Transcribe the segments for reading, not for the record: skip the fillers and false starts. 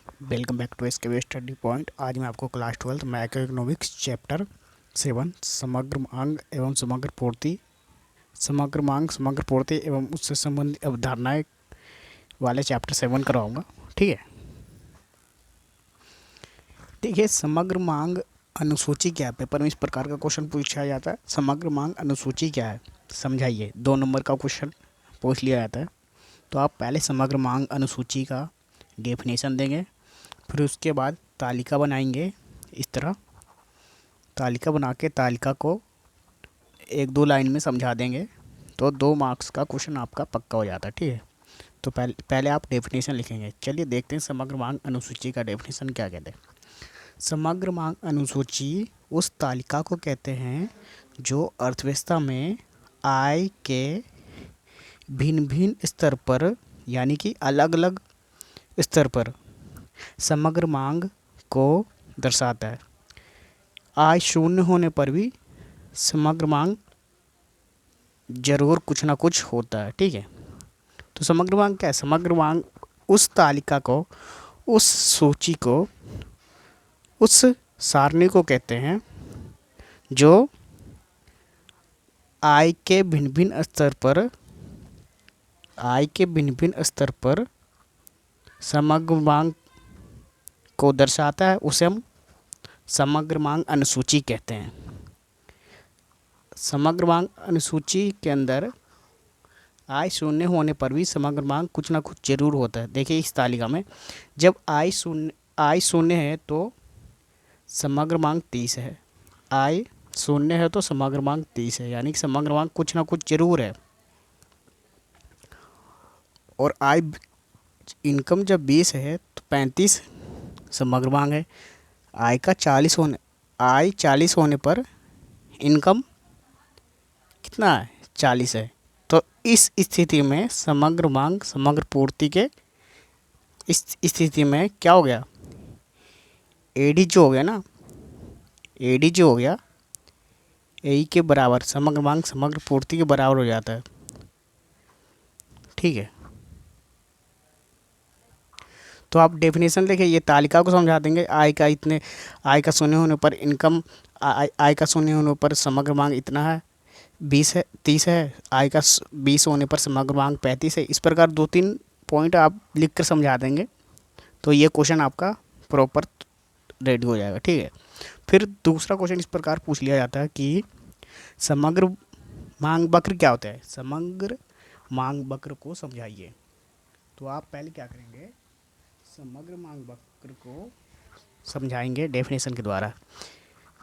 Welcome back to SK study point. आज मैं आपको क्लास 12 मैक्रो इकोनॉमिक्स चैप्टर 7 समग्र मांग एवं समग्र मांग समग्र पूर्ति एवं उससे संबंधित अवधारणाएं वाले चैप्टर 7 कराऊंगा। ठीक है, देखिए समग्र मांग अनुसूची क्या है। पेपर में इस प्रकार का क्वेश्चन पूछा जाता है, समग्र मांग अनुसूची क्या है, समझाइए। 2 नंबर का क्वेश्चन पूछ लिया जाता है। तो आप पहले समग्र मांग अनुसूची का डेफिनेशन देंगे, फिर उसके बाद तालिका बनाएंगे। इस तरह तालिका बना के तालिका को 1-2 लाइन में समझा देंगे तो 2 मार्क्स का क्वेश्चन आपका पक्का हो जाता है। ठीक है, तो पहले आप डेफिनेशन लिखेंगे। चलिए देखते हैं समग्र मांग अनुसूची का डेफिनेशन क्या कहते हैं। समग्र मांग अनुसूची उस तालिका को कहते हैं जो अर्थव्यवस्था में आय के भिन्न भिन्न स्तर पर, यानी कि अलग अलग स्तर पर समग्र मांग को दर्शाता है। आय शून्य होने पर भी समग्र मांग जरूर कुछ ना कुछ होता है। ठीक है, तो समग्र मांग क्या है? समग्र मांग उस तालिका को, उस सूची को, उस सारणी को कहते हैं जो आय के भिन्न भिन्न स्तर पर समग्र मांग को दर्शाता है। उसे हम समग्र मांग अनुसूची कहते हैं। समग्र मांग अनुसूची के अंदर आय शून्य होने पर भी समग्र मांग कुछ ना कुछ जरूर होता है। देखिए इस तालिका में जब आय शून्य है तो समग्र मांग 30 है। आय शून्य है तो समग्र मांग 30 है, यानी कि समग्र मांग कुछ ना कुछ जरूर है। और आय इनकम जब 20 है तो 35 समग्र मांग है। आय 40 होने पर इनकम कितना है? 40 है। तो इस स्थिति में समग्र मांग समग्र पूर्ति के इस स्थिति में क्या हो गया? एडी जो हो गया ना, एडी जो हो गया ए के बराबर, समग्र मांग समग्र पूर्ति के बराबर हो जाता है। ठीक है, तो आप डेफिनेशन देखिए, ये तालिका को समझा देंगे। आय का शून्य होने पर इनकम, आय का शून्य होने पर समग्र मांग इतना है, 30 है। आय का 20 होने पर समग्र मांग 35 है। इस प्रकार 2-3 पॉइंट आप लिख कर समझा देंगे तो ये क्वेश्चन आपका प्रॉपर रेडी हो जाएगा। ठीक है, फिर दूसरा क्वेश्चन इस प्रकार पूछ लिया जाता है कि समग्र मांग वक्र क्या होता है? समग्र मांग वक्र को समझाइए। तो आप पहले क्या करेंगे? समग्र मांग वक्र को समझाएंगे डेफिनेशन के द्वारा।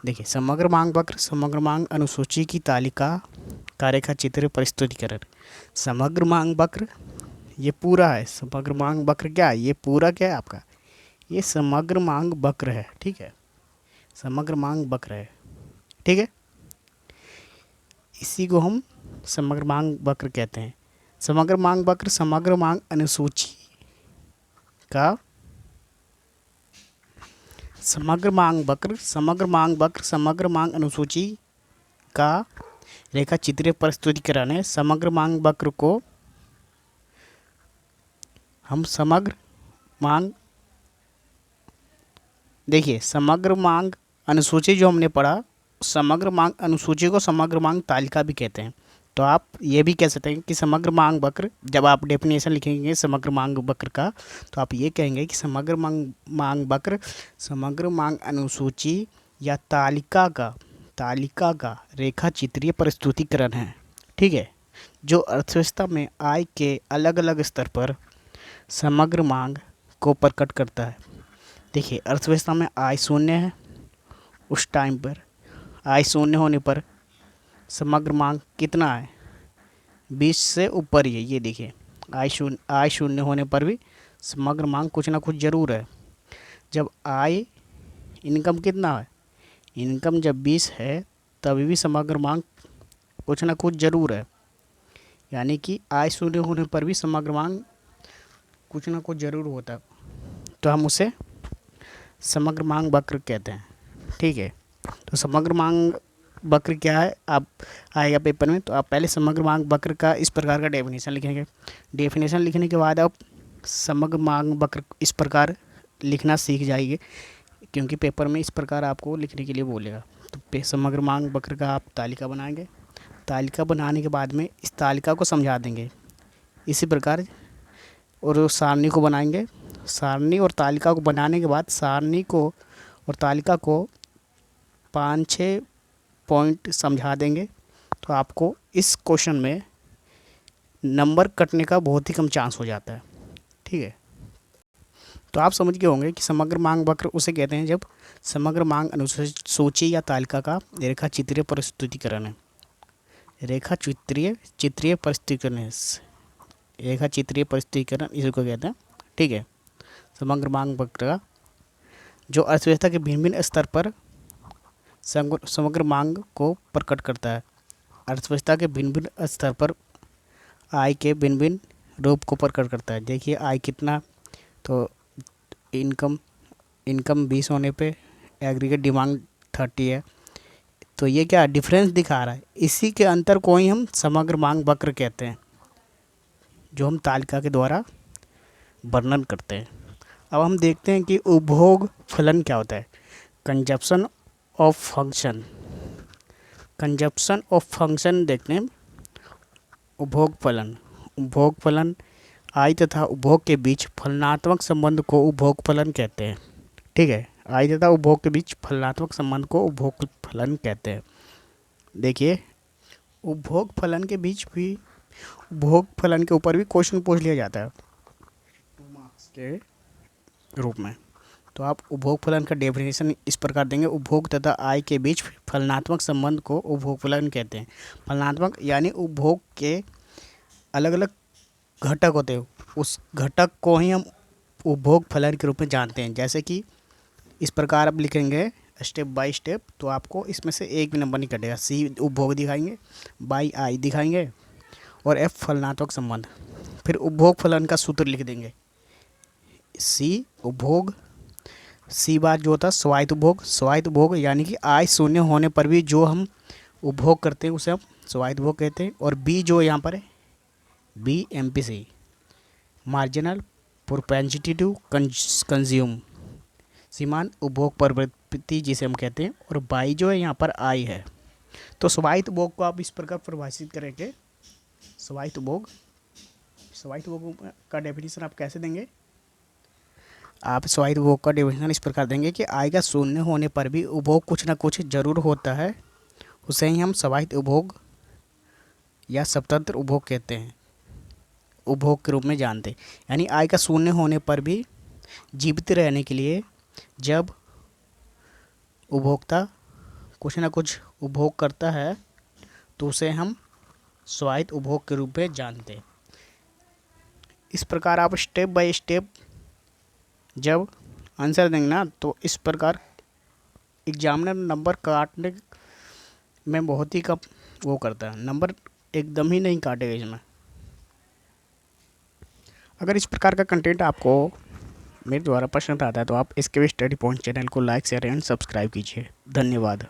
देखिए समग्र मांग वक्र समग्र मांग अनुसूची की तालिका का रेखा चित्र प्रस्तुतिकरण। समग्र मांग वक्र ये पूरा है। समग्र मांग वक्र क्या है? ये पूरा क्या है आपका? ये समग्र मांग वक्र है। ठीक है, समग्र मांग वक्र है। ठीक है, इसी को हम समग्र मांग वक्र कहते हैं। समग्र मांग वक्र समग्र मांग अनुसूची का समग्र मांग अनुसूची का रेखा चित्रीय प्रस्तुतिकरण है। समग्र मांग वक्र को हम समग्र मांग, देखिए समग्र मांग अनुसूची जो हमने पढ़ा, समग्र मांग अनुसूची को समग्र मांग तालिका भी कहते हैं। तो आप ये भी कह सकते हैं कि समग्र मांग वक्र, जब आप डेफिनेशन लिखेंगे समग्र मांग वक्र का, तो आप ये कहेंगे कि समग्र मांग वक्र समग्र मांग अनुसूची या तालिका का रेखा चित्रीय प्रस्तुतिकरण है। ठीक है, जो अर्थव्यवस्था में आय के अलग अलग स्तर पर समग्र मांग को प्रकट करता है। देखिए अर्थव्यवस्था में आय शून्य है, उस टाइम पर आय शून्य होने पर समग्र मांग कितना है? 20 से ऊपर ही है। ये देखिए आय शून्य होने पर भी समग्र मांग कुछ ना कुछ जरूर है। जब आय इनकम कितना है? इनकम जब 20 है तभी भी समग्र मांग कुछ ना कुछ जरूर है, यानी कि आय शून्य होने पर भी समग्र मांग कुछ ना कुछ जरूर होता है। तो हम उसे समग्र मांग वक्र कहते हैं। ठीक है, तो समग्र मांग वक्र क्या है आप आएगा पेपर में, तो आप पहले समग्र मांग वक्र का इस प्रकार का डेफिनेशन लिखेंगे। डेफिनेशन लिखने के बाद आप समग्र मांग वक्र इस प्रकार लिखना सीख जाइए, क्योंकि पेपर में इस प्रकार आपको लिखने के लिए बोलेगा। तो समग्र मांग वक्र का आप तालिका बनाएंगे। तालिका बनाने के बाद में इस तालिका को समझा देंगे इसी प्रकार, और सारणी को बनाएंगे। सारणी और तालिका को बनाने के बाद सारणी को और तालिका को 5-6 पॉइंट समझा देंगे, तो आपको इस क्वेश्चन में नंबर कटने का बहुत ही कम चांस हो जाता है। ठीक है, तो आप समझ गए होंगे कि समग्र मांग वक्र उसे कहते हैं जब समग्र मांग अनुसूची या तालिका का रेखा चित्रीय प्रस्तुतिकरण है। रेखा चित्रीय प्रस्तुतिकरण है, रेखा चित्रीय प्रस्तुतिकरण इसी को कहते हैं। ठीक है, समग्र मांग वक्र का जो अर्थव्यवस्था के भिन्न भिन्न स्तर पर समग्र मांग को प्रकट करता है। अर्थव्यवस्था के भिन्न भिन्न स्तर पर आय के भिन्न भिन्न रूप को प्रकट करता है। देखिए आय कितना, तो इनकम 20 होने पे एग्रीगेट डिमांड 30 है, तो ये क्या डिफरेंस दिखा रहा है। इसी के अंतर को ही हम समग्र मांग वक्र कहते हैं, जो हम तालिका के द्वारा वर्णन करते हैं। अब हम देखते हैं कि उपभोग फलन क्या होता है। कंजप्शन ऑफ फंक्शन देखते हैं। उपभोग फलन आय तथा उपभोग के बीच फलनात्मक संबंध को उपभोग फलन कहते हैं। ठीक है, आय तथा उपभोग के बीच फलनात्मक संबंध को उपभोग फलन कहते हैं। देखिए उपभोग फलन के बीच भी, उपभोग फलन के ऊपर भी क्वेश्चन पूछ लिया जाता है 2 मार्क्स के रूप में। तो आप उपभोग फलन का डेफिनेशन इस प्रकार देंगे। उपभोग तथा आय के बीच फलनात्मक संबंध को उपभोग फलन कहते हैं। फलनात्मक यानी उपभोग के अलग अलग घटक होते हैं, उस घटक को ही हम उपभोग फलन के रूप में जानते हैं। जैसे कि इस प्रकार आप लिखेंगे स्टेप बाय स्टेप, तो आपको इसमें से एक भी नंबर नहीं कटेगा। सी उपभोग दिखाएंगे, बाई आय दिखाएंगे, और एफ फलनात्मक संबंध। फिर उपभोग फलन का सूत्र लिख देंगे। सी उपभोग, सी बार जो होता है स्वायत्त उपभोग यानी कि आय शून्य होने पर भी जो हम उपभोग करते हैं उसे हम स्वायत्त उपभोग कहते हैं। और बी जो यहाँ पर है b MPC, marginal propensity to consume, सीमांत उपभोग प्रवृत्ति जिसे हम कहते हैं। और बाई जो है यहाँ पर आय है। तो स्वायत्त उपभोग को आप इस प्रकार परिभाषित करेंगे। स्वायत्त उपभोग का डेफिनेशन आप कैसे देंगे। आप स्वायत्त उपभोग का डेफिनेशन इस प्रकार देंगे कि आय का शून्य होने पर भी उपभोग कुछ ना कुछ जरूर होता है, उसे ही हम स्वायत्त उपभोग या स्वतंत्र उपभोग कहते हैं, उपभोग के रूप में जानते हैं। यानी आय का शून्य होने पर भी जीवित रहने के लिए जब उपभोक्ता कुछ ना कुछ उपभोग करता है तो उसे हम स्वायत्त उपभोग के रूप में जानते हैं। इस प्रकार आप स्टेप बाय स्टेप जब आंसर देंगे ना, तो इस प्रकार एग्जामिनर नंबर काटने में बहुत ही कम वो करता है, नंबर एकदम ही नहीं काटेगा इसमें। अगर इस प्रकार का कंटेंट आपको मेरे द्वारा पसंद आता है तो आप इसके भी स्टडी पॉइंट चैनल को लाइक शेयर एंड सब्सक्राइब कीजिए। धन्यवाद।